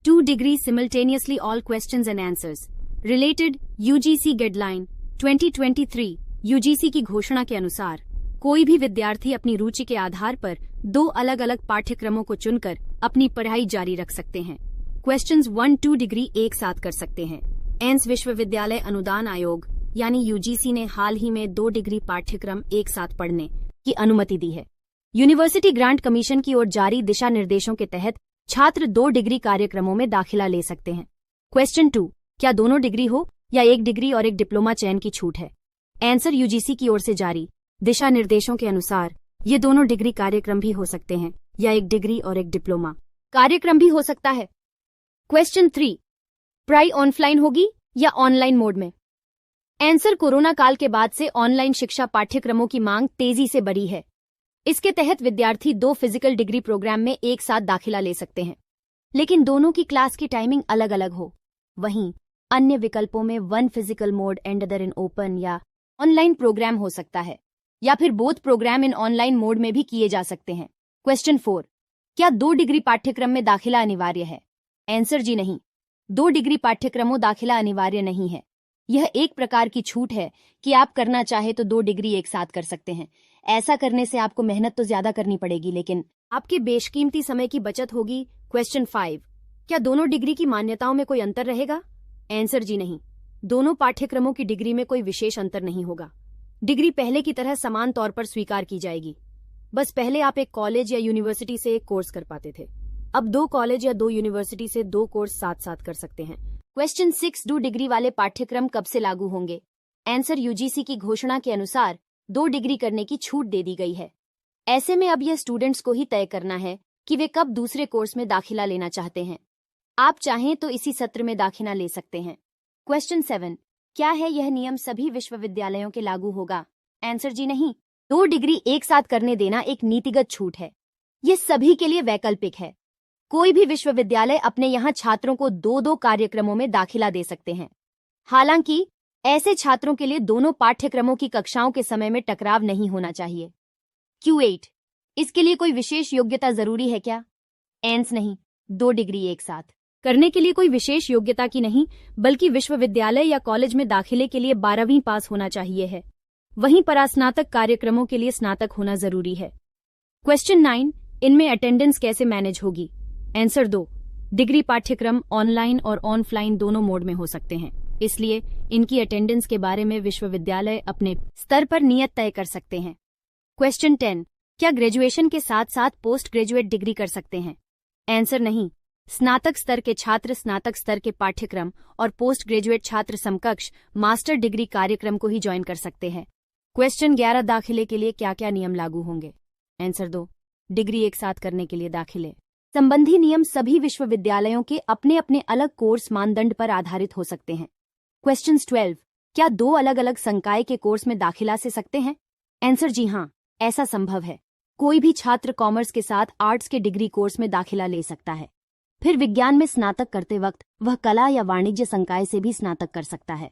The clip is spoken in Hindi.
2 degree simultaneously all questions and answers. Related UGC Guideline 2023 UGC की घोषणा के अनुसार कोई भी विद्यार्थी अपनी रुचि के आधार पर 2 अलग अलग पाठ्यक्रमों को चुनकर अपनी पढ़ाई जारी रख सकते हैं। क्वेश्चंस 1-2 डिग्री एक साथ कर सकते हैं। एम्स विश्वविद्यालय अनुदान आयोग यानी यूजीसी ने हाल ही में 2 डिग्री पाठ्यक्रम एक साथ पढ़ने की अनुमति दी है। यूनिवर्सिटी ग्रांट कमीशन की ओर जारी दिशा निर्देशों के तहत छात्र 2 डिग्री कार्यक्रमों में दाखिला ले सकते हैं। क्वेश्चन 2, क्या दोनों डिग्री हो या 1 डिग्री और 1 डिप्लोमा चयन की छूट है? आंसर, यूजीसी की ओर से जारी दिशा निर्देशों के अनुसार ये दोनों डिग्री कार्यक्रम भी हो सकते हैं या 1 डिग्री और 1 डिप्लोमा कार्यक्रम भी हो सकता है। क्वेश्चन 3, पढ़ाई ऑफलाइन होगी या ऑनलाइन मोड में? आंसर, कोरोना काल के बाद से ऑनलाइन शिक्षा पाठ्यक्रमों की मांग तेजी से बढ़ी है। इसके तहत विद्यार्थी 2 फिजिकल डिग्री प्रोग्राम में एक साथ दाखिला ले सकते हैं, लेकिन दोनों की क्लास की टाइमिंग अलग अलग हो। वहीं अन्य विकल्पों में 1 physical mode and other in open या ऑनलाइन प्रोग्राम हो सकता है, या फिर बोथ प्रोग्राम इन ऑनलाइन मोड में भी किए जा सकते हैं। क्वेश्चन 4, क्या 2 डिग्री पाठ्यक्रम में दाखिला अनिवार्य है? आंसर, जी नहीं। 2 डिग्री पाठ्यक्रमों दाखिला अनिवार्य नहीं है। यह एक प्रकार की छूट है कि आप करना चाहे तो 2 डिग्री एक साथ कर सकते हैं। ऐसा करने से आपको मेहनत तो ज्यादा करनी पड़ेगी, लेकिन आपके बेशकीमती समय की बचत होगी। क्वेश्चन 5, क्या दोनों डिग्री की मान्यताओं में कोई अंतर रहेगा? आंसर, जी नहीं। दोनों पाठ्यक्रमों की डिग्री में कोई विशेष अंतर नहीं होगा। डिग्री पहले की तरह समान तौर पर स्वीकार की जाएगी। बस पहले आप एक कॉलेज या यूनिवर्सिटी से एक कोर्स कर पाते थे, अब 2 कॉलेज या 2 यूनिवर्सिटी से 2 कोर्स साथ साथ कर सकते हैं। क्वेश्चन 6, 2 डिग्री वाले पाठ्यक्रम कब से लागू होंगे? आंसर, यूजीसी की घोषणा के अनुसार 2 डिग्री करने की छूट दे दी गई है। ऐसे में अब यह स्टूडेंट्स को ही तय करना है कि वे कब दूसरे कोर्स में दाखिला लेना चाहते हैं। आप चाहें तो इसी सत्र में दाखिला ले सकते हैं। क्वेश्चन 7, क्या है यह नियम सभी विश्वविद्यालयों के लागू होगा? आंसर, जी नहीं। 2 डिग्री एक साथ करने देना एक नीतिगत छूट है। यह सभी के लिए वैकल्पिक है। कोई भी विश्वविद्यालय अपने यहाँ छात्रों को 2-2 कार्यक्रमों में दाखिला दे सकते हैं। हालांकि ऐसे छात्रों के लिए दोनों पाठ्यक्रमों की कक्षाओं के समय में टकराव नहीं होना चाहिए। Q8, इसके लिए कोई विशेष योग्यता जरूरी है क्या? आंसर, नहीं। 2 डिग्री एक साथ करने के लिए कोई विशेष योग्यता की नहीं, बल्कि विश्वविद्यालय या कॉलेज में दाखिले के लिए 12वीं पास होना चाहिए है। वहीं परास्नातक कार्यक्रमों के लिए स्नातक होना जरूरी है। क्वेश्चन 9, इनमें अटेंडेंस कैसे मैनेज होगी? आंसर, 2 डिग्री पाठ्यक्रम ऑनलाइन और ऑफलाइन दोनों मोड में हो सकते हैं, इसलिए इनकी अटेंडेंस के बारे में विश्वविद्यालय अपने स्तर पर नियत तय कर सकते हैं। क्वेश्चन 10, क्या ग्रेजुएशन के साथ साथ पोस्ट ग्रेजुएट डिग्री कर सकते हैं? आंसर, नहीं। स्नातक स्तर के छात्र स्नातक स्तर के पाठ्यक्रम और पोस्ट ग्रेजुएट छात्र समकक्ष मास्टर डिग्री कार्यक्रम को ही ज्वाइन कर सकते हैं। क्वेश्चन 11, दाखिले के लिए क्या क्या नियम लागू होंगे? आंसर, 2 डिग्री एक साथ करने के लिए दाखिले संबंधी नियम सभी विश्वविद्यालयों के अपने अपने अलग कोर्स मानदंड पर आधारित हो सकते हैं। क्वेश्चन 12, क्या 2 अलग अलग संकाय के कोर्स में दाखिला ले सकते हैं? आंसर, जी हाँ, ऐसा संभव है। कोई भी छात्र कॉमर्स के साथ आर्ट्स के डिग्री कोर्स में दाखिला ले सकता है। फिर विज्ञान में स्नातक करते वक्त वह कला या वाणिज्य संकाय से भी स्नातक कर सकता है।